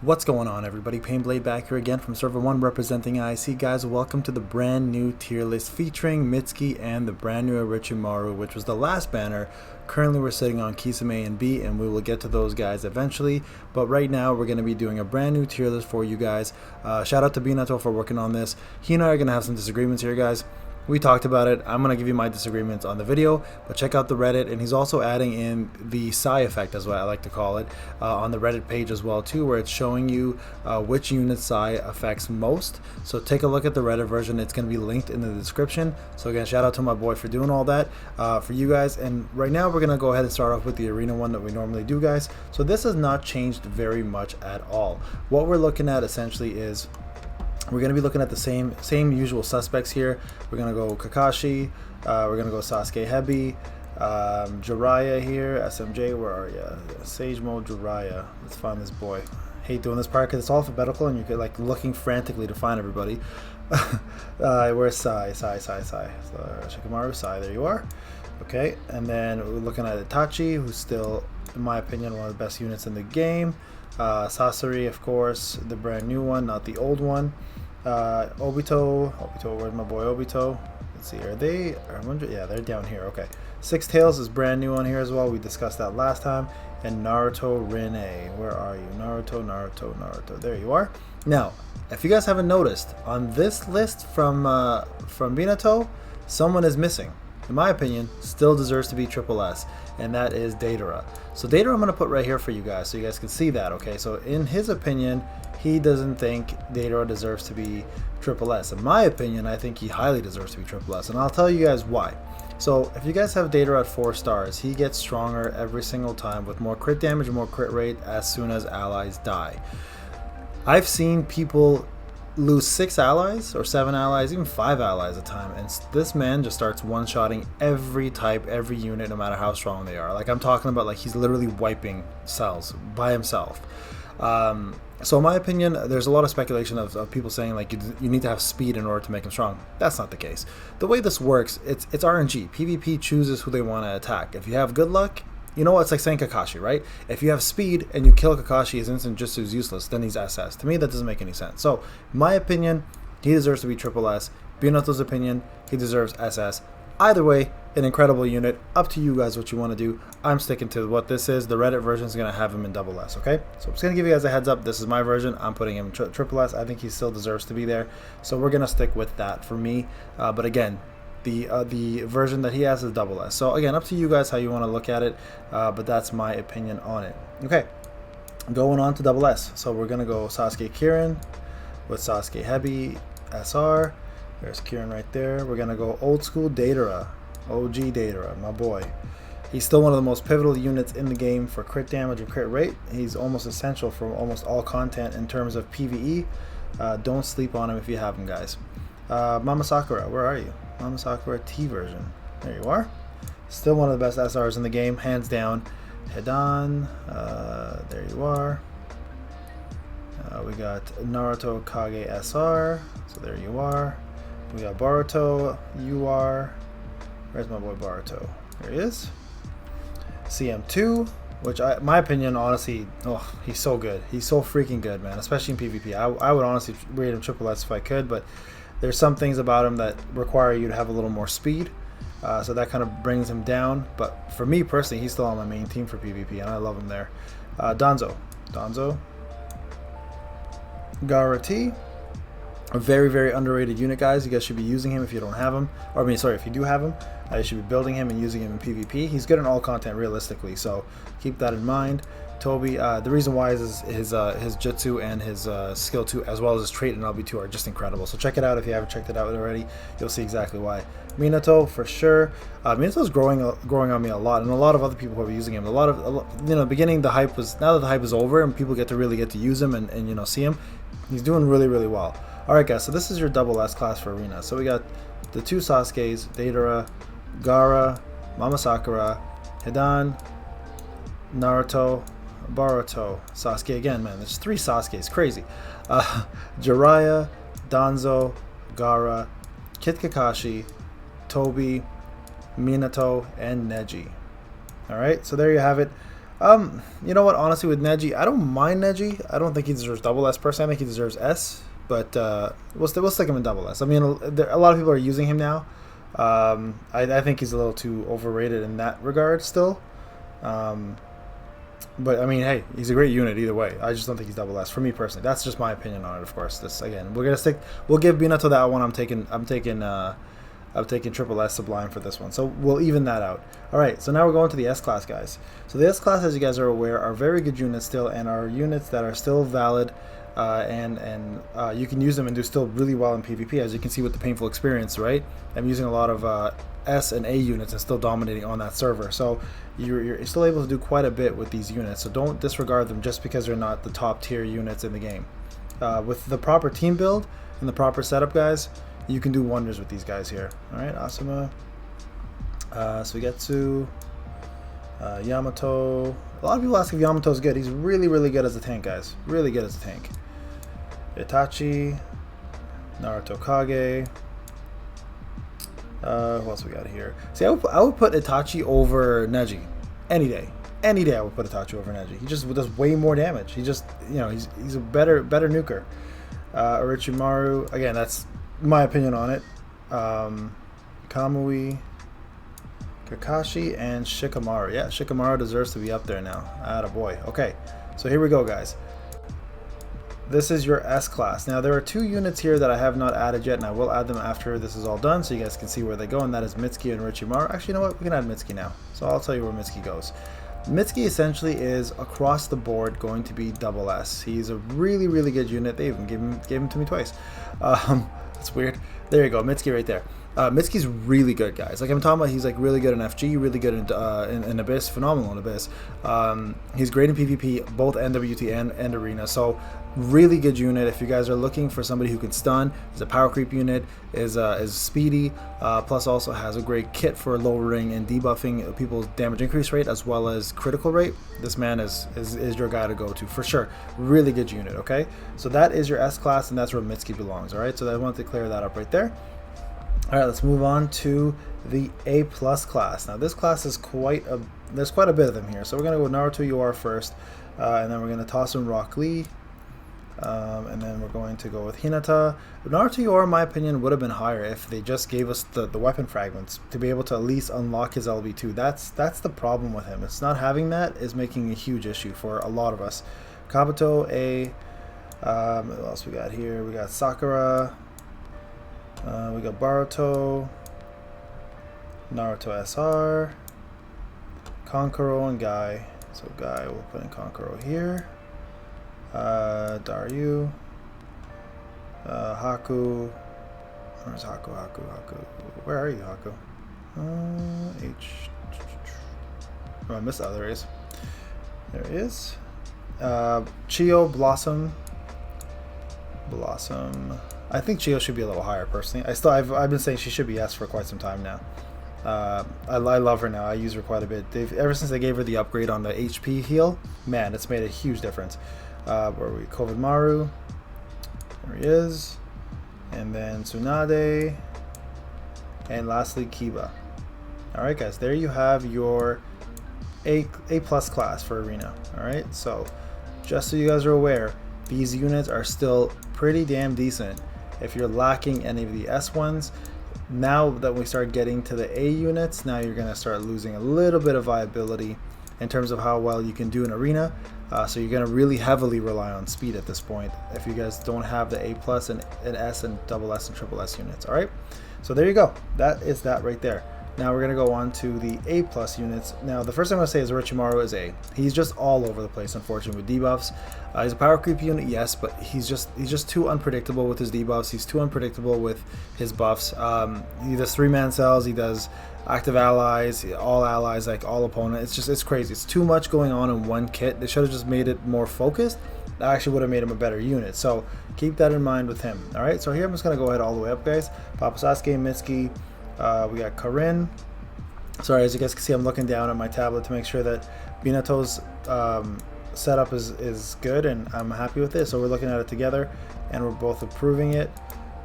What's going on, everybody? Payneblade back here again from Server 1 representing IC. Guys, welcome to the brand new tier list featuring Mitsuki and the brand new Urchimaru, which was the last banner. Currently we're sitting on Kisame and B, and we will get to those guys eventually. But right now we're going to be doing a brand new tier list for you guys. Shout out to Binato for working on this. He and I are going to have some disagreements here, guys. We talked about it. I'm going to give you my disagreements on the video, but check out the Reddit, and he's also adding in the Psy effect, as what I like to call it, on the Reddit page as well too, where it's showing you which unit Psy affects most. So take a look at the Reddit version. It's going to be linked in the description. So again, shout out to my boy for doing all that for you guys. And right now we're going to go ahead and start off with the arena one that we normally do, guys. So this has not changed very much at all. What we're looking at essentially is we're going to be looking at the same usual suspects here. We're going to go Kakashi, we're going to go Sasuke Hebi, Jiraiya here, SMJ, where are you? Sage Mode Jiraiya. Let's find this boy. Hate doing this part because it's alphabetical and you're like looking frantically to find everybody. Where's Sai? So, Shikomaru, Sai, there you are. Okay, and then we're looking at Hitachi, who's still, in my opinion, one of the best units in the game. Sasori, of course, the brand new one, not the old one. Obito, where's my boy Obito? Let's see, are they? Yeah, they're down here. Okay, Six Tails is brand new on here as well. We discussed that last time. And Naruto Rene, where are you? Naruto. There you are. Now, if you guys haven't noticed, on this list from Binato, someone is missing. In my opinion, still deserves to be triple S, and that is Datara. So Datara I'm going to put right here for you guys so you guys can see that, okay? So in his opinion, he doesn't think Datara deserves to be triple S. In my opinion, I think he highly deserves to be triple S, and I'll tell you guys why. So if you guys have Datara at 4 stars, he gets stronger every single time with more crit damage and more crit rate as soon as allies die. I've seen people lose 6 allies or 7 allies, even 5 allies at a time, and this man just starts one-shotting every type, every unit, no matter how strong they are. Like, I'm talking about, like, he's literally wiping cells by himself. So in my opinion, there's a lot of speculation of people saying like you need to have speed in order to make him strong. That's not the case. The way this works, it's RNG. PvP chooses who they want to attack. If you have good luck, you know what, it's like saying Kakashi, right? If you have speed and you kill Kakashi, his instant jutsu is useless, then he's SS. To me, that doesn't make any sense. So, in my opinion, he deserves to be triple S. Binato's opinion, he deserves SS. Either way, an incredible unit. Up to you guys what you want to do. I'm sticking to what this is. The Reddit version is going to have him in double S, okay? So I'm just going to give you guys a heads up. This is my version. I'm putting him in triple S. I think he still deserves to be there. So we're going to stick with that for me. But again, the version that he has is double S. So again, up to you guys how you want to look at it, but that's my opinion on it. Okay, going on to double S. So we're gonna go Sasuke Kieran with Sasuke Hebi SR. There's Kieran right there. We're gonna go old school Datara, OG Datara, my boy. He's still one of the most pivotal units in the game for crit damage and crit rate. He's almost essential for almost all content in terms of PvE. Don't sleep on him if you have him, guys. Mama Sakura, where are you? Mama Sakura T version. There you are. Still one of the best SRs in the game, hands down. Hidan, there you are. We got Naruto Kage SR, so there you are. We got Boruto, UR. Where's my boy Boruto? There he is. CM2, which my opinion, honestly, oh, he's so good. He's so freaking good, man, especially in PvP. I would honestly rate him triple S if I could, but there's some things about him that require you to have a little more speed, so that kind of brings him down. But for me personally, he's still on my main team for PvP, and I love him there. Danzo, Gara T, a very, very underrated unit, guys. You guys should be using him if you don't have him. Or, I mean, sorry, if you do have him, you should be building him and using him in PvP. He's good in all content, realistically, so keep that in mind. Toby, the reason why is his jutsu and his skill 2 as well as his trait in LB2 are just incredible. So check it out if you haven't checked it out already. You'll see exactly why. Minato, for sure. Minato's growing on me a lot, and a lot of other people who are using him. A lot of you know, beginning the hype was, now that the hype is over and people really get to use him and you know, see him, he's doing really, really well. All right, guys. So this is your double S class for arena. So we got the 2 Sasukes, Datara, Gara, Mama Sakura, Hidan, Naruto, Boruto, Sasuke again, man. There's 3 Sasukes, crazy. Jiraiya, Danzo, Gara, Kid Kakashi, Toby, Minato, and Neji. Alright, so there you have it. You know what? Honestly, with Neji, I don't mind Neji. I don't think he deserves double S personally. I think he deserves S, but we'll stick him in double S. I mean, a lot of people are using him now. I think he's a little too overrated in that regard still. But I mean, hey, he's a great unit either way. I just don't think he's double S for me personally. That's just my opinion on it. Of course, this again, we'll give Binato that one. I'm taking triple S Sublime for this one, so we'll even that out. All right, so now we're going to the S class, guys. So the S class, as you guys are aware, are very good units still, and are units that are still valid, and you can use them and do still really well in PvP, as you can see with the painful experience, right? I'm using a lot of S and A units and still dominating on that server, so you're still able to do quite a bit with these units. So don't disregard them just because they're not the top tier units in the game. With the proper team build and the proper setup, guys, you can do wonders with these guys here. Alright, Asuma, Suigetsu, Yamato. A lot of people ask if Yamato is good. He's really, really good as a tank, guys. Really good as a tank. Hitachi, Naruto Kage. Who else we got here? See, I would put Hitachi over Neji any day. Any day I would put Hitachi over Neji. He just does way more damage. He just, you know, he's a better nuker. Urchimaru, again, that's my opinion on it. Kamui, Kakashi, and Shikomaru. Yeah, Shikamaru deserves to be up there now. Attaboy. Okay, so here we go, guys. This is your S class. Now, there are two units here that I have not added yet, and I will add them after this is all done, so you guys can see where they go, and that is Mitsuki and Urchimaru. Actually, you know what? We can add Mitsuki now. So I'll tell you where Mitsuki goes. Mitsuki essentially is across the board going to be double S. He's a really, really good unit. They even gave him to me twice. That's weird. There you go, Mitsuki right there. Mitsuki's really good, guys. Like I'm talking about, he's like really good in FG, really good in Abyss, phenomenal in Abyss. He's great in PvP, both NWT and Arena. So really good unit. If you guys are looking for somebody who can stun, he's a power creep unit, is speedy, plus also has a great kit for lowering and debuffing people's damage increase rate as well as critical rate. This man is your guy to go to for sure. Really good unit. Okay, so that is your S class, and that's where Mitsuki belongs. All right, so I wanted to clear that up right there. All right, let's move on to the A+ class. Now this class is there's quite a bit of them here. So we're gonna go with Naruto UR first, and then we're gonna toss in Rock Lee, and then we're going to go with Hinata. Naruto UR, in my opinion, would have been higher if they just gave us the weapon fragments to be able to at least unlock his LB2. That's the problem with him. It's not having that is making a huge issue for a lot of us. Kabuto A. What else we got here? We got Sakura. We got Boruto, Naruto SR, Kankuro, and Guy. So Guy, we'll put in Kankuro here. Daryu, Haku. Where's Haku? Where are you, Haku? Oh, I missed the other race. There he is. Chio, Blossom. I think Chio should be a little higher personally. I've been saying she should be S for quite some time now. I love her now. I use her quite a bit. Ever since they gave her the upgrade on the HP heal, man, it's made a huge difference. Where are we? Kovidmaru. There he is. And then Tsunade. And lastly, Kiba. Alright guys, there you have your A+ class for Arena. Alright, so just so you guys are aware, these units are still pretty damn decent. If you're lacking any of the S ones, now that we start getting to the A units, now you're going to start losing a little bit of viability in terms of how well you can do in Arena. So you're going to really heavily rely on speed at this point if you guys don't have the A+ and S and double S and triple S units. Alright, so there you go. That is that right there. Now we're going to go on to the A+ units. Now the first thing I'm going to say is Urchimaru is A. He's just all over the place, unfortunately, with debuffs. He's a power creep unit, yes, but he's just too unpredictable with his debuffs. He's too unpredictable with his buffs. He does 3-man cells, he does active allies, all allies, like all opponents. It's crazy. It's too much going on in one kit. They should have just made it more focused. That actually would have made him a better unit. So keep that in mind with him. Alright, so here I'm just going to go ahead all the way up, guys. Papa Sasuke, Mitsuki. We got Karin. Sorry, as you guys can see, I'm looking down at my tablet to make sure that Binato's setup is good, and I'm happy with it. So we're looking at it together, and we're both approving it.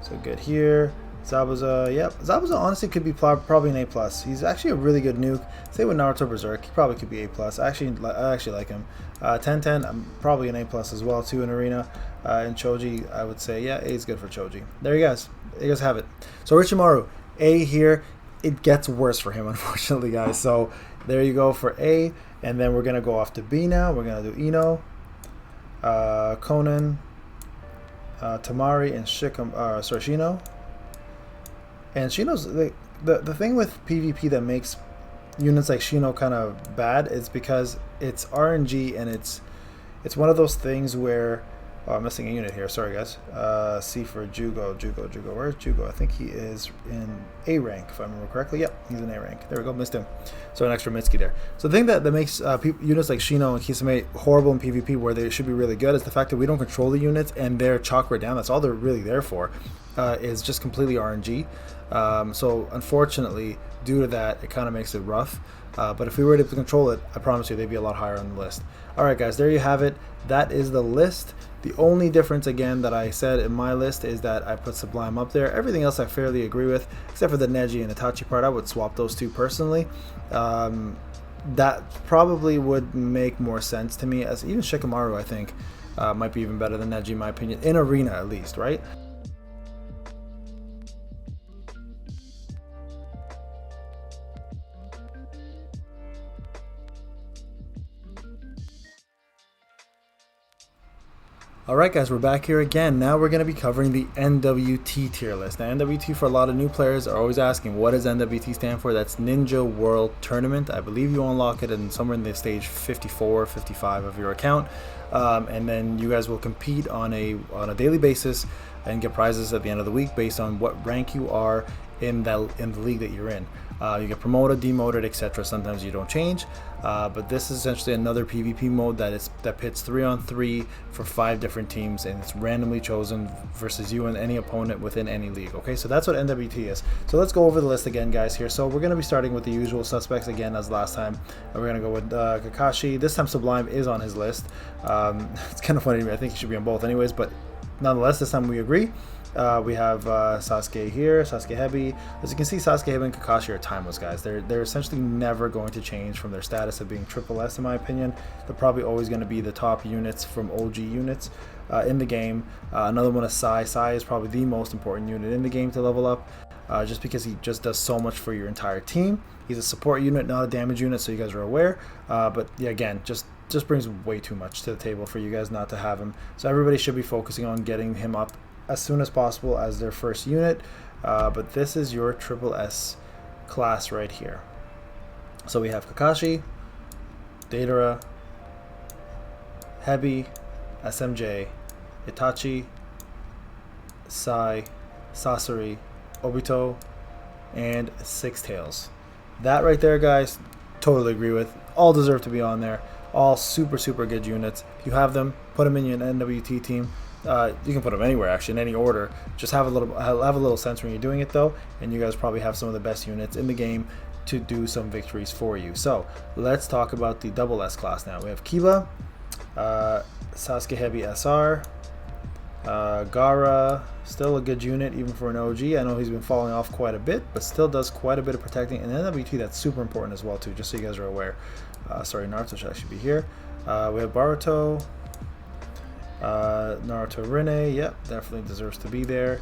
So good here. Zabuza, yep. Zabuza honestly could be probably an A+. He's actually a really good nuke. Same with Naruto Berserk. He probably could be A+. I actually like him. 10-10, I'm probably an A+ as well too in Arena. And Choji, I would say, yeah, A is good for Choji. There you guys. You guys have it. So Urchimaru, A here. It gets worse for him, unfortunately, guys. So there you go for A. And then we're going to go off to B now. We're going to do Ino, Conan, Tamari, and Shino. And Shino's the thing with PvP that makes units like Shino kind of bad is because it's RNG, and it's one of those things where I'm missing a unit here. Sorry guys. C for Jugo. Where's Jugo? I think he is in A rank if I remember correctly. Yep, he's in A rank. There we go. Missed him. So an extra Mitsuki there. So the thing that makes units like Shino and Kisame horrible in PvP, where they should be really good, is the fact that we don't control the units and they're chakra down. That's all they're really there for. Is just completely RNG. So unfortunately, due to that, it kind of makes it rough. But if we were to control it, I promise you they'd be a lot higher on the list. Alright guys, there you have it. That is the list. The only difference again that I said in my list is that I put Sublime up there. Everything else I fairly agree with, except for the Neji and Hitachi part. I would swap those two personally. That probably would make more sense to me, as even Shikamaru I think might be even better than Neji in my opinion, in Arena at least, right? Alright guys, we're back here again. Now we're going to be covering the NWT tier list. Now NWT, for a lot of new players, are always asking, what does NWT stand for? That's Ninja World Tournament. I believe you unlock it in somewhere in the stage 54, 55 of your account. And then you guys will compete on a daily basis and get prizes at the end of the week based on what rank you are in the league that you're in. You get promoted, demoted, etc. Sometimes you don't change, but this is essentially another PvP mode that pits 3-on-3 for 5 different teams, and it's randomly chosen versus you and any opponent within any league. Okay, so that's what NWT is. So let's go over the list again, guys. Here, so we're going to be starting with the usual suspects again as last time. We're going to go with Kakashi. This time Sublime is on his list. It's kind of funny to me. I think he should be on both anyways, but nonetheless, this time we agree. We have Sasuke here, Sasuke Heavy. As you can see, Sasuke Heavy and Kakashi are timeless, guys. They're essentially never going to change from their status of being triple S, in my opinion. They're probably always going to be the top units from OG units in the game. Another one is Sai. Sai is probably the most important unit in the game to level up, just because he just does so much for your entire team. He's a support unit, not a damage unit, so you guys are aware. But yeah, again, just brings way too much to the table for you guys not to have him. So everybody should be focusing on getting him up as soon as possible as their first unit, but this is your triple S class right here. So we have Kakashi, Deidara, Hebi, SMJ, Hitachi, Sai, Sasori, Obito, and Six Tails. That right there, guys, totally agree with. All deserve to be on there. All super good units. If you have them, put them in your NWT team. You can put them anywhere, actually, in any order. Just have a little sense when you're doing it, though, and you guys probably have some of the best units in the game to do some victories for you. So let's talk about the double S class now. We have Kiba, Sasuke Heavy SR, Gaara, still a good unit even for an OG. I know he's been falling off quite a bit, but still does quite a bit of protecting. And NWT, that's super important as well, too, just so you guys are aware. Sorry, Naruto should actually be here. We have Boruto. Naruto Rene, yep, definitely deserves to be there.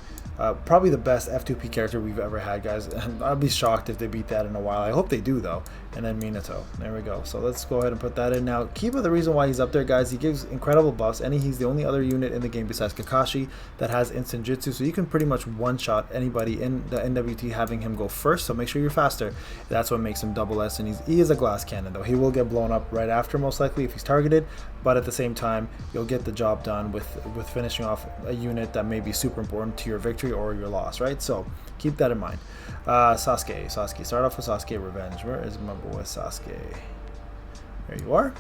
Probably the best F2P character we've ever had, guys. And I'd be shocked if they beat that in a while. I hope they do, though. And then Minato. There we go. So let's go ahead and put that in. Now, Kiba, the reason why he's up there, guys, he gives incredible buffs, and he's the only other unit in the game besides Kakashi that has instant jutsu. So you can pretty much one-shot anybody in the NWT having him go first. So make sure you're faster. That's what makes him double S. And he is a glass cannon, though. He will get blown up right after, most likely, if he's targeted. But at the same time, you'll get the job done with finishing off a unit that may be super important to your victory or your loss, right? So keep that in mind. Sasuke. Start off with Sasuke Revenge. Where is my boy Sasuke? There you are.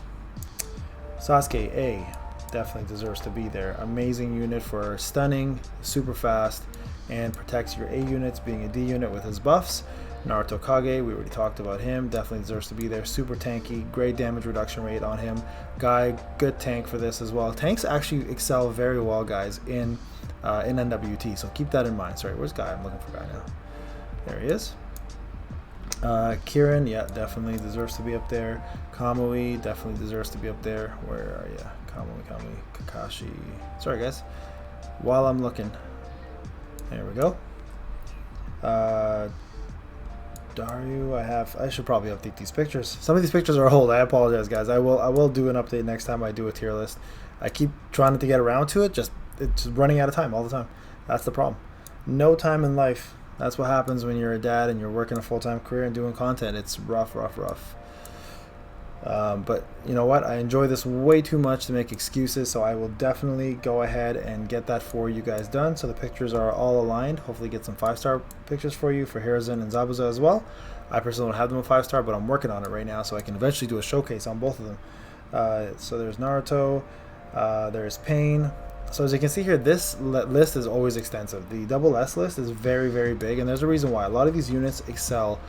Sasuke A definitely deserves to be there. Amazing unit for stunning, super fast, and protects your A units, being a D unit with his buffs. Naruto Kage, we already talked about him, definitely deserves to be there. Super tanky, great damage reduction rate on him. Guy, good tank for this as well. Tanks actually excel very well, guys, in in NWT. So keep that in mind. Sorry, where's Guy? I'm looking for Guy now. There he is. Kieran, yeah, definitely deserves to be up there. Kamui definitely deserves to be up there. Where are you? Kamui, Kakashi. Sorry, guys. While I'm looking, there we go. Daru, I should probably update these pictures. Some of these pictures are old. I apologize, guys. I will do an update next time I do a tier list. I keep trying to get around to it. It's running out of time all the time. That's the problem. No time in life. That's what happens when you're a dad and you're working a full-time career and doing content. It's rough. But you know what? I enjoy this way too much to make excuses, so I will definitely go ahead and get that for you guys done. So the pictures are all aligned. Hopefully get some 5-star pictures for you for Hiruzen and Zabuza as well. I personally don't have them a 5-star, but I'm working on it right now, so I can eventually do a showcase on both of them. So there's Naruto, there's Pain. So as you can see here, this list is always extensive. The double S list is very, very big, and there's a reason why. A lot of these units excel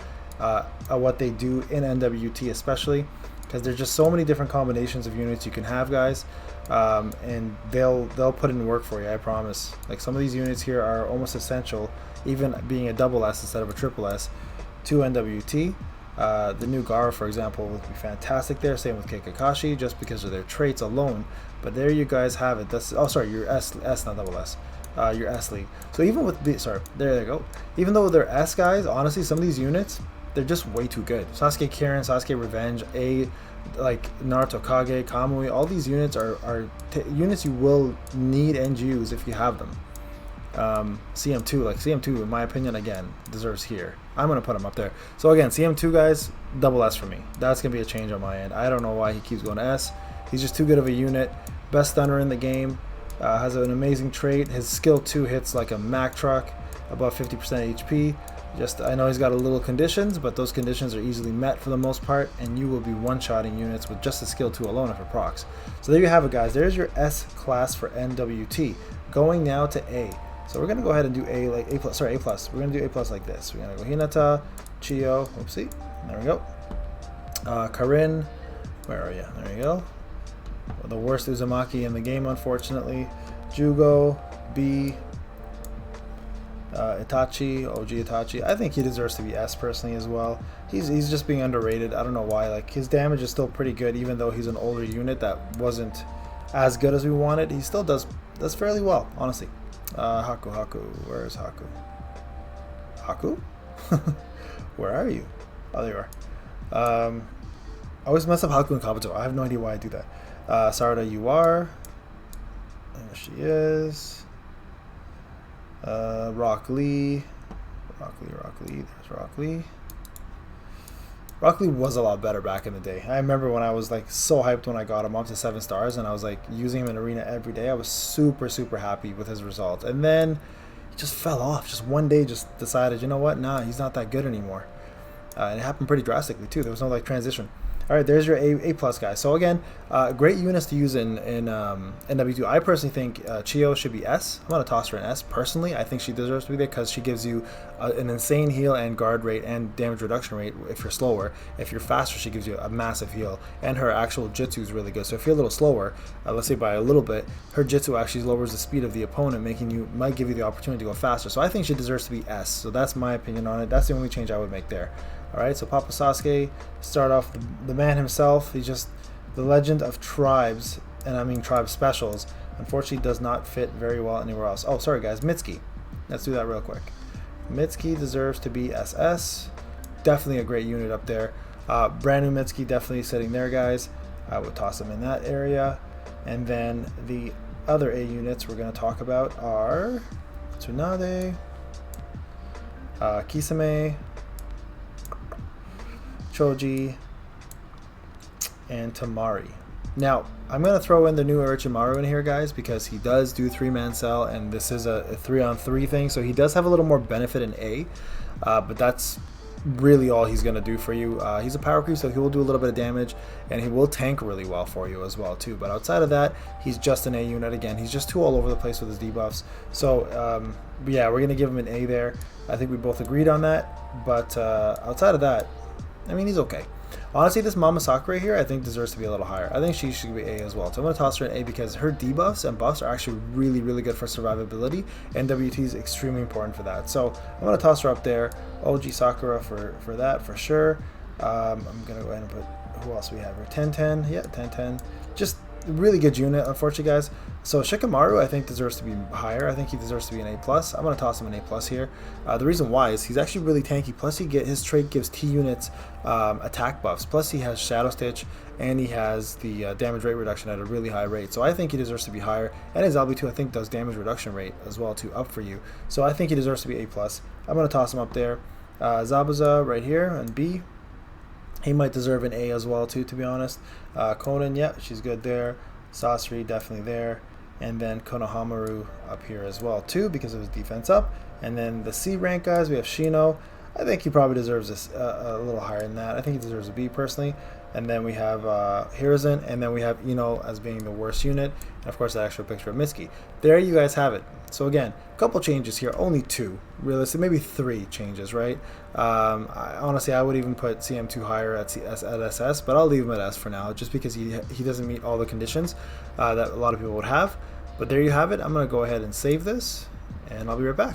at what they do in NWT especially, because there's just so many different combinations of units you can have, guys, and they'll put in work for you, I promise. Like, some of these units here are almost essential, even being a double S instead of a triple S, to NWT. The new Gara, for example, would be fantastic there. Same with Kakashi, just because of their traits alone. But there you guys have it. That's your S, not double S. Your S league. So even with the there you go. Even though they're S guys, honestly, some of these units, they're just way too good. Sasuke Kieran, Sasuke Revenge, like Naruto Kage, Kamui, all these units are units you will need and use if you have them. CM2, in my opinion, again, deserves here. I'm going to put him up there. So again, CM2, guys, double S for me. That's going to be a change on my end. I don't know why he keeps going to S. He's just too good of a unit. Best stunner in the game. Has an amazing trait. His skill 2 hits like a Mack truck, above 50% HP. I know he's got a little conditions, but those conditions are easily met for the most part, and you will be one-shotting units with just the skill 2 alone if it procs. So there you have it, guys. There's your S class for NWT. Going now to A. So we're going to go ahead and do A, like A+. We're going to do A+ like this. We're going to go Hinata, Chiyo, oopsie, there we go. Karin, where are you? There you go. The worst Uzumaki in the game, unfortunately. Jugo, B, Hitachi, OG Hitachi. I think he deserves to be S personally as well. He's just being underrated. I don't know why. Like, his damage is still pretty good, even though he's an older unit that wasn't as good as we wanted. He still does fairly well, honestly. Haku, where is Haku? Haku? Where are you? Oh, there you are. I always mess up Haku and Kabuto. I have no idea why I do that. Sarada, you are. There she is. Rock Lee. There's Rock Lee. Rock Lee was a lot better back in the day. I remember when I was like so hyped when I got him up to 7 stars, and I was like using him in arena every day. I was super happy with his results, and then he just fell off. Just one day, just decided, you know what? Nah, he's not that good anymore. And it happened pretty drastically too. There was no like transition. All right, there's your A+ guys. So again, great units to use in NW2. I personally think Chiyo should be S. I'm gonna toss her an S personally. I think she deserves to be there because she gives you an insane heal and guard rate and damage reduction rate if you're slower. If you're faster, she gives you a massive heal, and her actual Jitsu is really good. So if you're a little slower, let's say by a little bit, her Jitsu actually lowers the speed of the opponent, might give you the opportunity to go faster. So I think she deserves to be S. So that's my opinion on it. That's the only change I would make there. Alright, so Papa Sasuke, start off the man himself. He's just the legend of tribes, and I mean tribe specials. Unfortunately, does not fit very well anywhere else. Oh, sorry guys, Mitsuki. Let's do that real quick. Mitsuki deserves to be SS. Definitely a great unit up there. Brand new Mitsuki definitely sitting there, guys. I would toss him in that area. And then the other A units we're going to talk about are Tsunade, Kisame, Choji, and Tamari. Now, I'm going to throw in the new Urchimaru in here, guys, because he does do 3-man cell, and this is a 3-on-3 thing, so he does have a little more benefit in A, but that's really all he's going to do for you. He's a power creep, so he will do a little bit of damage, and he will tank really well for you as well, too. But outside of that, he's just an A unit. Again, he's just too all over the place with his debuffs. So, yeah, we're going to give him an A there. I think we both agreed on that, but outside of that, I mean, he's okay. Honestly, this Mama Sakura here, I think deserves to be a little higher. I think she should be A as well. So I'm going to toss her an A because her debuffs and buffs are actually really, really good for survivability. NWT is extremely important for that. So I'm going to toss her up there. OG Sakura for that, for sure. I'm going to go ahead and put, who else we have here? 1010. Yeah, 1010. Just really good unit, unfortunately, guys. So Shikamaru, I think, deserves to be higher. I think he deserves to be an A+. I'm going to toss him an A+ here. The reason why is he's actually really tanky. Plus, his trait gives T units attack buffs. Plus, he has Shadow Stitch, and he has the damage rate reduction at a really high rate. So I think he deserves to be higher. And his LB2, I think, does damage reduction rate as well, too, up for you. So I think he deserves to be A+. I'm going to toss him up there. Zabuza right here, and B. He might deserve an A as well, too, to be honest. Conan, yeah, she's good there. Sasori, definitely there. And then Konohamaru up here as well, too, because of his defense up. And then the C rank guys, we have Shino. I think he probably deserves this a little higher than that. I think he deserves a B, personally. And then we have Hiruzen, and then we have Ino as being the worst unit. And, of course, that extra picture of Mitsuki. There you guys have it. So, again, a couple changes here. Only 2. Realistically, maybe 3 changes, right? Honestly, I would even put CM2 higher at SS, but I'll leave him at S for now, just because he doesn't meet all the conditions that a lot of people would have. But there you have it. I'm going to go ahead and save this, and I'll be right back.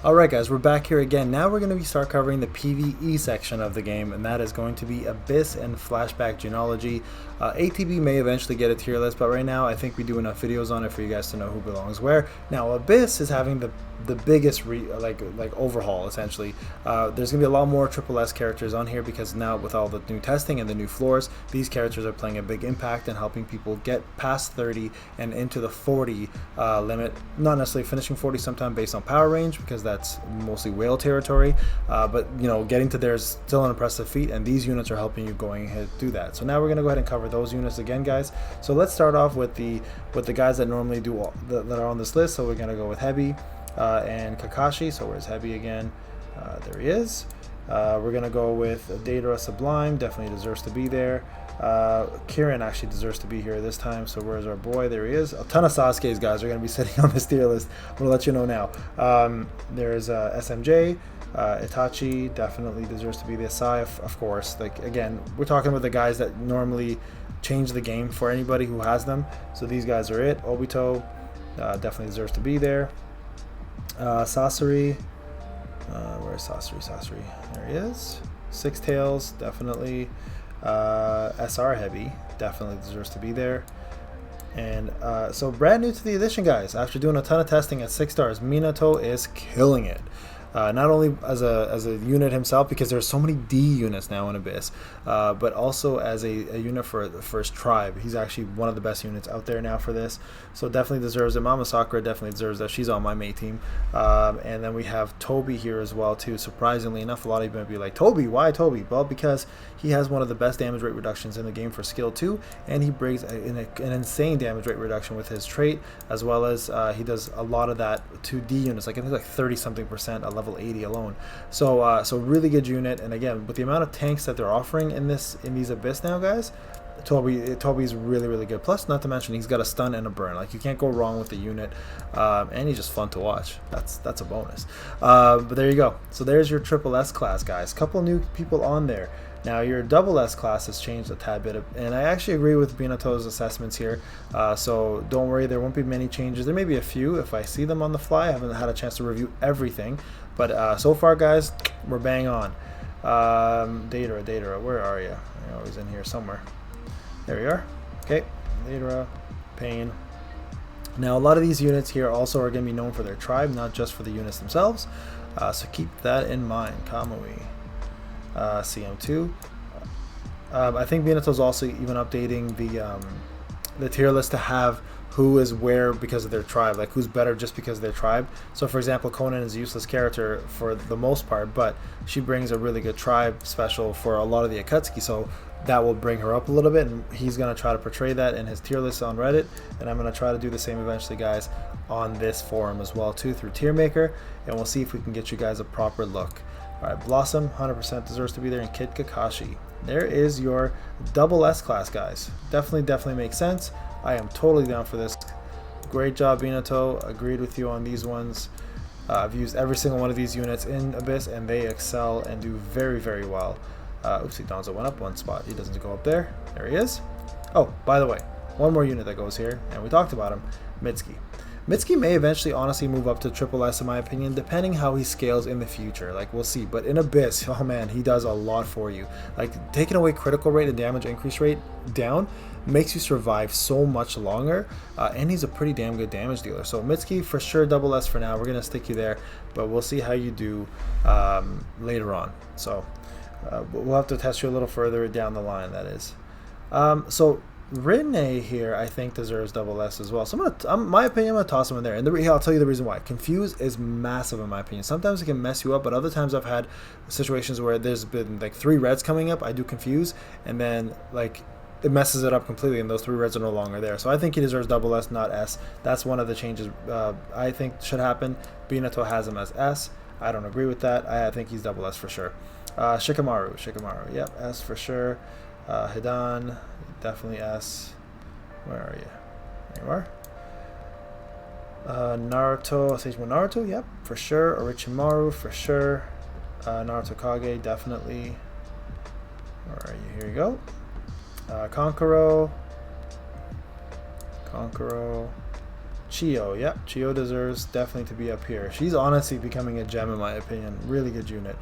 Alright guys, we're back here again. Now we're going to start covering the PvE section of the game, and that is going to be Abyss and Flashback Genealogy. ATB may eventually get a tier list, but right now I think we do enough videos on it for you guys to know who belongs where. Now Abyss is having the biggest overhaul, essentially. There's going to be a lot more Triple S characters on here because now with all the new testing and the new floors, these characters are playing a big impact and helping people get past 30 and into the 40 limit. Not necessarily finishing 40 sometime based on power range, because that's mostly whale territory, but you know, getting to there is still an impressive feat, and these units are helping you going ahead to do that. So now we're going to go ahead and cover those units again, guys. So let's start off with the guys that normally do that are on this list. So we're going to go with Heavy and Kakashi. So where's Heavy again? There he is. We're going to go with Deidara Sublime. Definitely deserves to be there. Kieran actually deserves to be here this time. So where's our boy? There he is. A ton of Sasuke's guys are going to be sitting on this tier list. I'm going to let you know now. There's SMJ. Hitachi definitely deserves to be the Sai, of course. Like, again, we're talking about the guys that normally change the game for anybody who has them. So these guys are it. Obito definitely deserves to be there. Sasori. Where's Sasori? Sasori. There he is. Six Tails, definitely. SR Heavy definitely deserves to be there. And so brand new to the edition, guys, after doing a ton of testing at 6 stars, Minato is killing it. Not only as a unit himself, because there's so many D units now in Abyss, but also as a unit for the first tribe. He's actually one of the best units out there now for this, so definitely deserves it. Mama Sakura definitely deserves that. She's on my main team. And then we have Toby here as well too. Surprisingly enough, a lot of you might be like, Toby, why Toby? Well, because he has one of the best damage rate reductions in the game for skill 2, and he brings an insane damage rate reduction with his trait, as well as he does a lot of that to D units, like I think like 30-something% at level 80 alone. So so really good unit. And again, with the amount of tanks that they're offering in these Abyss now, guys, Toby's really good. Plus, not to mention, he's got a stun and a burn. Like, you can't go wrong with the unit, and he's just fun to watch. That's a bonus. But there you go. So there's your Triple S class, guys. Couple new people on there. Now your Double S class has changed a tad bit, and I actually agree with Binato's assessments here. So don't worry, there won't be many changes. There may be a few if I see them on the fly. I haven't had a chance to review everything, but so far, guys, we're bang on. Deidara, where are you? You're always in here somewhere. There we are. Okay, Deidara, Payne. Now a lot of these units here also are going to be known for their tribe, not just for the units themselves. So keep that in mind. Kamui. CM2. I think Binato's also even updating the tier list to have who is where because of their tribe, like who's better just because of their tribe. So for example, Conan is a useless character for the most part, but she brings a really good tribe special for a lot of the Akatsuki, so that will bring her up a little bit, and he's going to try to portray that in his tier list on Reddit, and I'm going to try to do the same eventually, guys, on this forum as well too, through Tier Maker, and we'll see if we can get you guys a proper look. Alright, Blossom 100% deserves to be there, and Kid Kakashi there is your double S class, guys. Definitely makes sense. I am totally down for this. Great job, Minato. Agreed with you on these ones. I've used every single one of these units in Abyss, and they excel and do very well. Oopsie, Danzo went up one spot. He doesn't go up there. There he is. Oh, by the way, one more unit that goes here, and we talked about him, Mitsuki. Mitsuki may eventually honestly move up to triple S in my opinion, depending how he scales in the future. Like, we'll see. But in Abyss, oh man, he does a lot for you. Like, taking away critical rate and damage increase rate down makes you survive so much longer, and he's a pretty damn good damage dealer. So Mitsuki, for sure, double S for now. We're going to stick you there, but we'll see how you do later on. So we'll have to test you a little further down the line, that is. So Rinne here, I think, deserves double S as well. So my opinion, I'm gonna toss him in there, and I'll tell you the reason why. Confuse is massive in my opinion. Sometimes it can mess you up, but other times I've had situations where there's been like 3 reds coming up. I do confuse, and then like it messes it up completely, and those 3 reds are no longer there. So I think he deserves double S, not S. That's one of the changes I think should happen. Binato has him as S. I don't agree with that. I think he's double S for sure. Shikamaru, yep, S for sure. Hidan, definitely S. Where are you? There you are. Naruto, Sage Mode Naruto, yep, for sure. Orochimaru, for sure. Naruto Kage, definitely. Where are you? Here you go. Kankuro. Chiyo, yep, Chiyo deserves definitely to be up here. She's honestly becoming a gem in my opinion. Really good unit.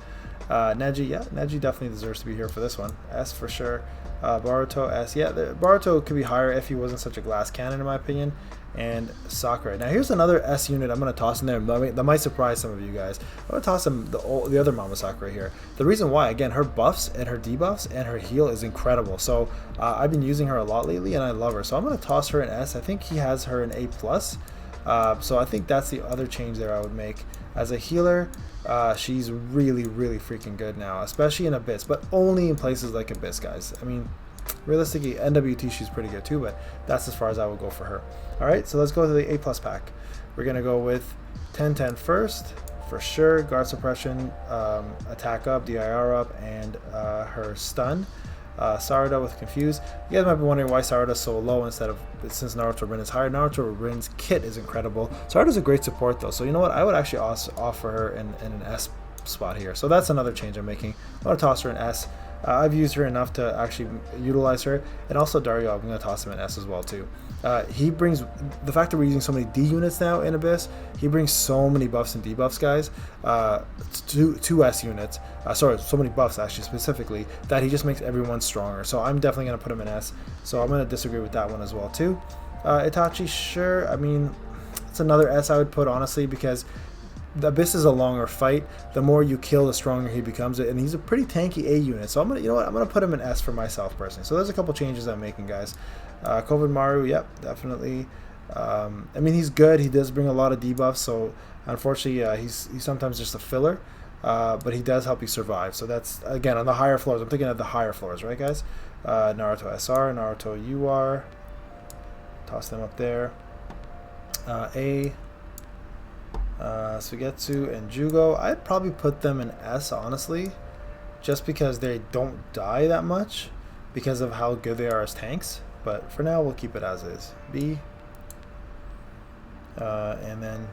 Neji, yeah, Neji definitely deserves to be here for this one. S for sure. Boruto, S. Yeah, Boruto could be higher if he wasn't such a glass cannon, in my opinion. And Sakura. Now, here's another S unit I'm going to toss in there. That might surprise some of you guys. I'm going to toss him the other Mama Sakura here. The reason why, again, her buffs and her debuffs and her heal is incredible. So I've been using her a lot lately, and I love her. So I'm going to toss her in S. I think he has her in A+. So I think that's the other change there I would make. As a healer, she's really freaking good now, especially in Abyss, but only in places like Abyss, guys. I mean, realistically, NWT, she's pretty good too, but that's as far as I would go for her. Alright, so let's go to the A+ pack. We're going to go with 10-10 first, for sure. Guard suppression, attack up, DIR up, and her stun. Sarada with Confuse. You guys might be wondering why Sarada's so low since Naruto Rin is higher. Naruto Rin's kit is incredible. Sarada's a great support though, so you know what? I would actually offer her in an S spot here. So that's another change I'm making. I'm going to toss her in S. I've used her enough to actually utilize her, and also Dario, I'm going to toss him in S as well too. He brings, the fact that we're using so many D units now in Abyss, he brings so many buffs and debuffs, guys, two S units, sorry, so many buffs actually specifically, that he just makes everyone stronger. So I'm definitely going to put him in S, so I'm going to disagree with that one as well too. Hitachi, sure, I mean, it's another S I would put, honestly, because the Abyss is a longer fight. The more you kill, the stronger he becomes, and he's a pretty tanky A unit. So I'm gonna, you know what, I'm gonna put him in S for myself personally. So there's a couple changes I'm making, guys. Maru, yep, definitely. I mean, he's good. He does bring a lot of debuffs. So unfortunately, he's sometimes just a filler, but he does help you survive. So that's again on the higher floors. I'm thinking of the higher floors, right, guys? Naruto SR, Naruto UR. Toss them up there. A. Suigetsu and Jugo, I'd probably put them in S, honestly, just because they don't die that much because of how good they are as tanks. But for now, we'll keep it as is. B, and then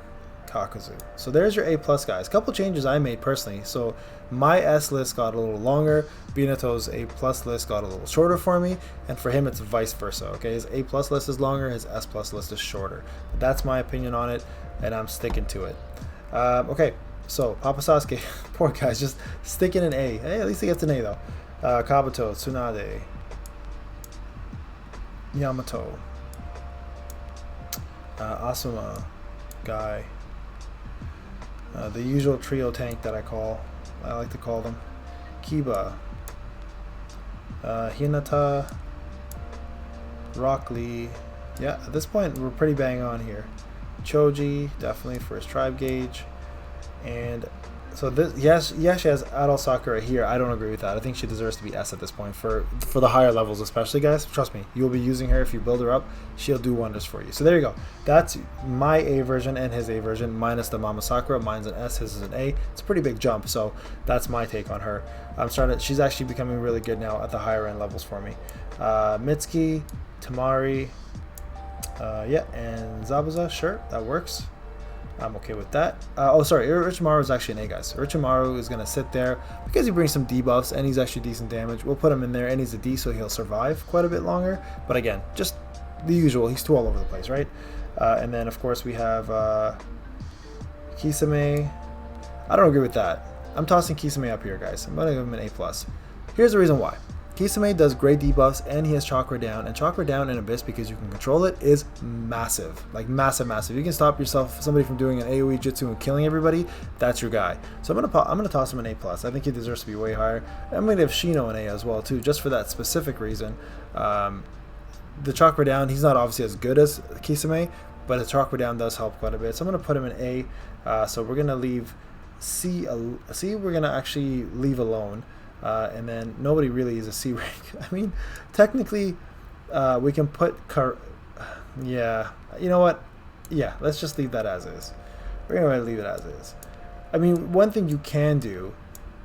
Kakuzu. So there's your A+, guys. A couple changes I made personally. So my S list got a little longer. Binato's A+ list got a little shorter for me, and for him it's vice versa. Okay, his A+ list is longer, his S+ list is shorter. But that's my opinion on it, and I'm sticking to it. Okay, so Papa Sasuke, poor guy's just sticking an A. Hey, at least he gets an A though. Kabuto, Tsunade, Yamato, Asuma, Guy. The usual trio tank that I like to call them. Kiba, Hinata, Rock Lee. Yeah, at this point we're pretty bang on here. Choji, definitely for his tribe gauge. And So this, yes, yeah, she has adult Sakura here. I don't agree with that. I think she deserves to be S at this point for the higher levels, especially, guys. Trust me, you'll be using her if you build her up. She'll do wonders for you. So there you go. That's my A version and his A version minus the Mama Sakura. Mine's an S, his is an A. It's a pretty big jump. So that's my take on her. I'm starting. She's actually becoming really good now at the higher end levels for me. Mitsuki, Tamari, yeah, and Zabuza. Sure, that works. I'm okay with that. Oh, sorry, Urchimaru is actually an A, guys. Urchimaru is going to sit there because he brings some debuffs and he's actually decent damage. We'll put him in there and he's a D, so he'll survive quite a bit longer. But again, just the usual. He's too all over the place, right? And then, of course, we have Kisame. I don't agree with that. I'm tossing Kisame up here, guys. I'm going to give him an A+. Here's the reason why. Kisame does great debuffs and he has chakra down, and chakra down in Abyss because you can control it is massive, like massive. You can stop somebody from doing an AoE jutsu and killing everybody. That's your guy. So I'm gonna toss him an A+. I think he deserves to be way higher. I'm gonna give Shino an A as well too, just for that specific reason. The chakra down, he's not obviously as good as Kisame, but the chakra down does help quite a bit. So I'm gonna put him in A. So we're gonna leave C. We're gonna actually leave alone. And then nobody really is a C rank. I mean, technically, we can put yeah, you know what? Yeah, let's just leave that as is. We're going to leave it as is. I mean, one thing you can do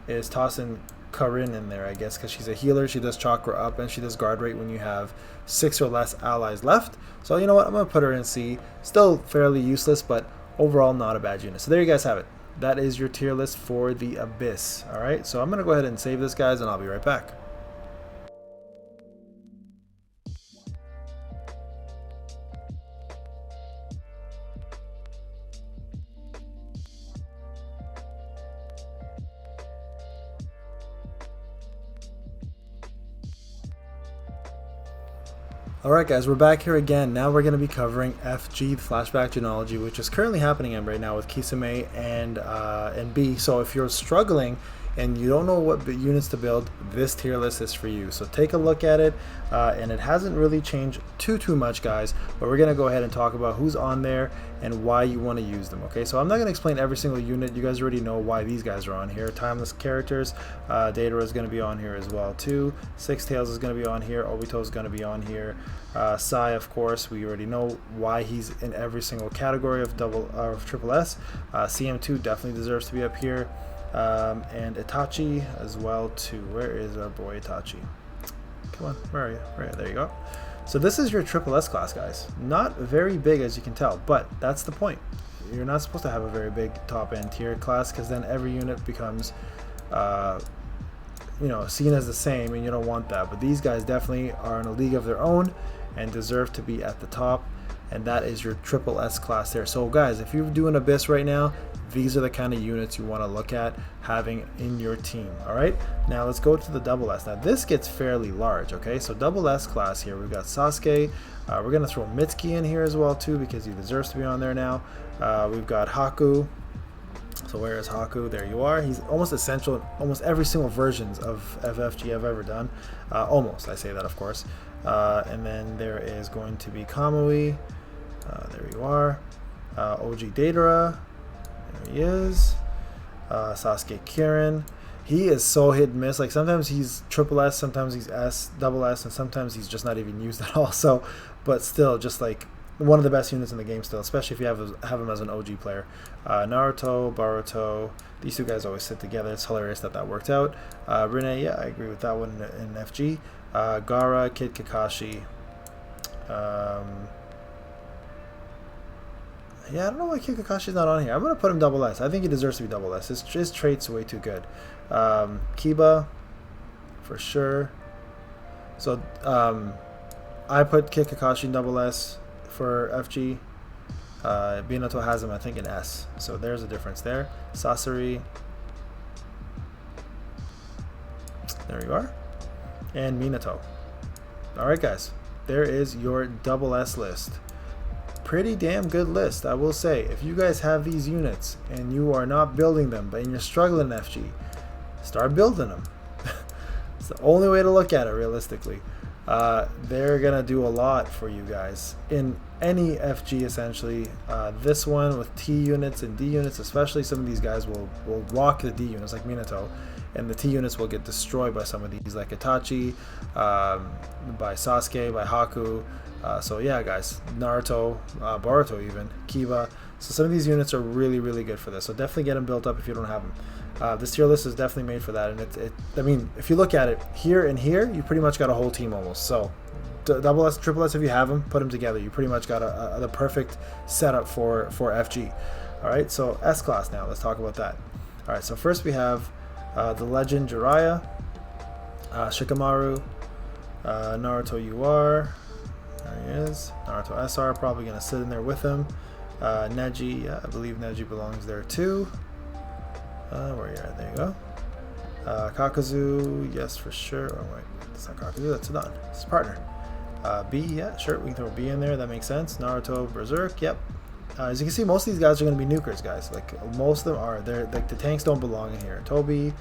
is toss in Karin in there, I guess, because she's a healer. She does chakra up and she does guard rate when you have 6 or less allies left. So you know what? I'm going to put her in C. Still fairly useless, but overall not a bad unit. So there you guys have it. That is your tier list for the Abyss. Alright, so I'm going to go ahead and save this, guys, and I'll be right back. Alright guys, we're back here again. Now we're going to be covering FG, Flashback Genealogy, which is currently happening right now with Kisame and B. So if you're struggling and you don't know what units to build, this tier list is for you. So take a look at it, and it hasn't really changed too much, guys, but we're going to go ahead and talk about who's on there and why you want to use them. Okay, so I'm not going to explain every single unit. You guys already know why these guys are on here. Timeless characters, Datara is going to be on here as well too. Six Tails is going to be on here. Obito is going to be on here. Sai, of course, we already know why he's in every single category of triple S. CM2 definitely deserves to be up here. And Hitachi as well too. Where is our boy Hitachi? Come on, where are you? Right, there you go. So this is your triple S class, guys. Not very big, as you can tell, but that's the point. You're not supposed to have a very big top end tier class, because then every unit becomes you know, seen as the same, and you don't want that. But these guys definitely are in a league of their own and deserve to be at the top, and that is your triple S class there. So guys, if you're doing Abyss right now, these are the kind of units you want to look at having in your team. All right, now let's go to the double S. Now this gets fairly large. Okay, so double S class here, we've got Sasuke. We're gonna throw Mitsuki in here as well too, because he deserves to be on there now. We've got Haku. So where is Haku? There you are. He's almost essential in almost every single versions of FFG I've ever done. Almost, I say that, of course. And then there is going to be Kamui. There you are. OG Datara. There he is. Sasuke Kieran. He is so hit and miss. Like sometimes he's triple S, sometimes he's S, double S, and sometimes he's just not even used at all. So, but still, just like one of the best units in the game still, especially if you have him as an OG player. Naruto, Boruto, these two guys always sit together. It's hilarious that worked out. Rene, yeah, I agree with that one in FG. Gara, Kid Kakashi. Yeah, I don't know why Kid Kakashi's not on here. I'm going to put him double S. I think he deserves to be double S. His trait's way too good. Kiba, for sure. So, I put Kid Kakashi in double S for FG. Binato has him, I think, in S. So there's a difference there. Sasori. There you are. And Minato. Alright, guys. There is your double S list. Pretty damn good list, I will say. If you guys have these units and you are not building them, but you're struggling in FG, start building them. It's the only way to look at it realistically. They're gonna do a lot for you guys in any FG essentially. This one with T units and D units, especially, some of these guys will walk the D units like Minato, and the T units will get destroyed by some of these like Hitachi, by Sasuke, by Haku. So yeah, guys, Naruto, Boruto, even Kiba. So some of these units are really, really good for this. So definitely get them built up if you don't have them. This tier list is definitely made for that. And I mean, if you look at it here and here, you pretty much got a whole team almost. So double S, triple S, if you have them, put them together. You pretty much got the perfect setup for FG. All right, so S class now. Let's talk about that. All right, so first we have the legend Jiraiya, Shikamaru, Naruto UR. There he is. Naruto SR, probably going to sit in there with him. Neji, I believe Neji belongs there too. Where are you at? There you go. Kakazu, yes, for sure. Oh, wait, that's not Kakazu, that's Sudan. It's his partner. B, yeah, sure, we can throw B in there. That makes sense. Naruto, Berserk, yep. As you can see, most of these guys are going to be nukers, guys. Like, most of them are. They're like, the tanks don't belong in here. Tobi,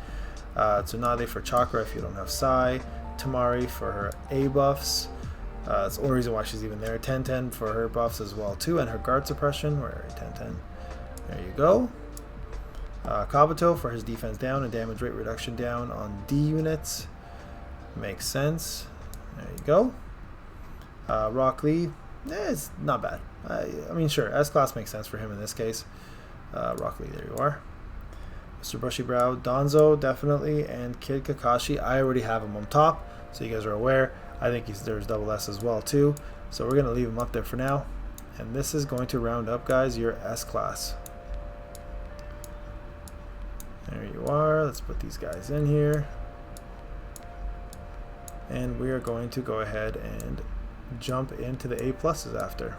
Tsunade for Chakra if you don't have Sai. Tamari for her A buffs. That's the only reason why she's even there. 10-10 for her buffs as well too, and her guard suppression. Where are you? 10-10. There you go. Kabuto for his defense down and damage rate reduction down on D units. Makes sense. There you go. Rock Lee, it's not bad. I mean, sure, S class makes sense for him in this case. Rock Lee, there you are. Mr. Bushy Brow, Danzo, definitely, and Kid Kakashi. I already have him on top, so you guys are aware. I think there's double S as well too, so we're gonna leave him up there for now. And this is going to round up, guys, your S class. There you are. Let's put these guys in here, and we are going to go ahead and jump into the A pluses after.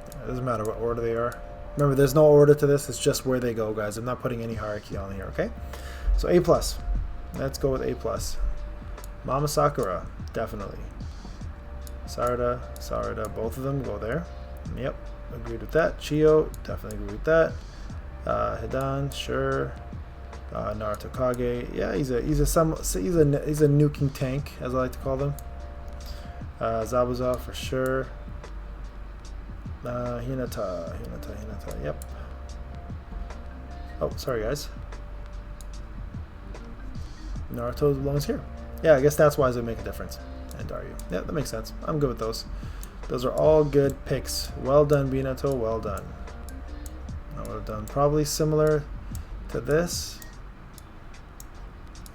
It doesn't matter what order they are. Remember, there's no order to this. It's just where they go, guys. I'm not putting any hierarchy on here. Okay, so A plus. Let's go with A plus. Mama Sakura, definitely. Sarada, both of them go there. Yep, agreed with that. Chio, definitely agree with that. Hidan, sure. Naruto Kage, yeah, he's a nuking tank, as I like to call them. Zabuza for sure. Hinata, yep. Oh, sorry guys. Naruto belongs here. Yeah, I guess that's why it would make a difference. And Daryu. Yeah, that makes sense. I'm good with those. Those are all good picks. Well done, Binato. Well done. I would have done probably similar to this.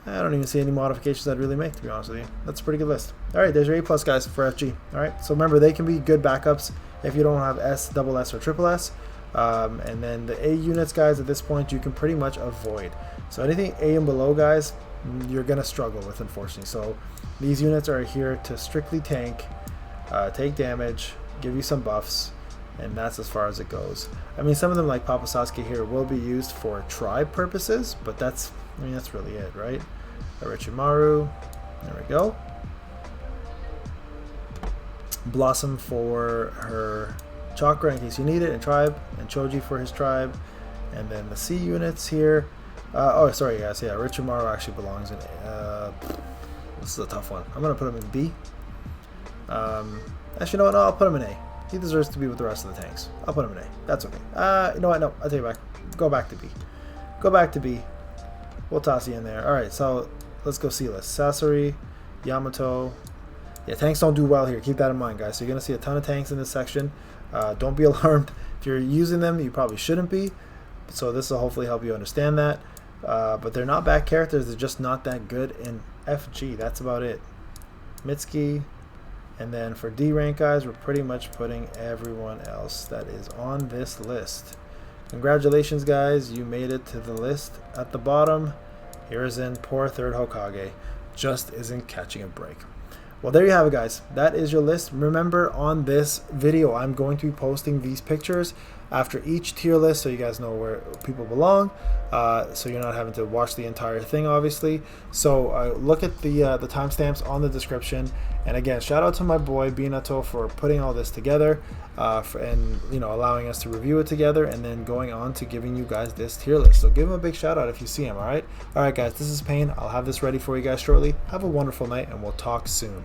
I don't even see any modifications I'd really make, to be honest with you. That's a pretty good list. Alright, there's your A plus guys for FG. Alright, so remember, they can be good backups if you don't have S, double S, or triple S. And then the A units, guys, at this point, you can pretty much avoid. So anything A and below, guys, you're going to struggle with, unfortunately. So these units are here to strictly tank, take damage, give you some buffs, and that's as far as it goes. I mean, some of them, like Papa Sasuke here, will be used for tribe purposes, but that's really it, right? Urchimaru, there we go. Blossom for her chakra in case you need it, and tribe, and Choji for his tribe, and then the C units here. Oh, sorry guys, yeah, Urchimaru actually belongs in. This is a tough one. I'm gonna put him in B. Actually, no, I'll put him in A. He deserves to be with the rest of the tanks. I'll put him in A. That's okay. You know what? No, I'll take it back. Go back to B. Go back to B. We'll toss you in there. All right, so let's go C list. Sasori, Yamato. Yeah, tanks don't do well here. Keep that in mind, guys. So you're gonna see a ton of tanks in this section. Don't be alarmed. If you're using them, you probably shouldn't be. So this will hopefully help you understand that. But they're not bad characters. They're just not that good in FG. That's about it. Mitsuki. And then for D rank, guys, we're pretty much putting everyone else that is on this list. Congratulations, guys. You made it to the list at the bottom. Hiruzen, poor third Hokage, just isn't catching a break. Well, there you have it, guys. That is your list. Remember, on this video, I'm going to be posting these pictures after each tier list so you guys know where people belong, so you're not having to watch the entire thing, obviously. So look at the timestamps on the description. And again, shout out to my boy Binato for putting all this together, and allowing us to review it together, and then going on to giving you guys this tier list. So give him a big shout out if you see him. All right, guys, this is Payne. I'll have this ready for you guys shortly. Have a wonderful night, and we'll talk soon.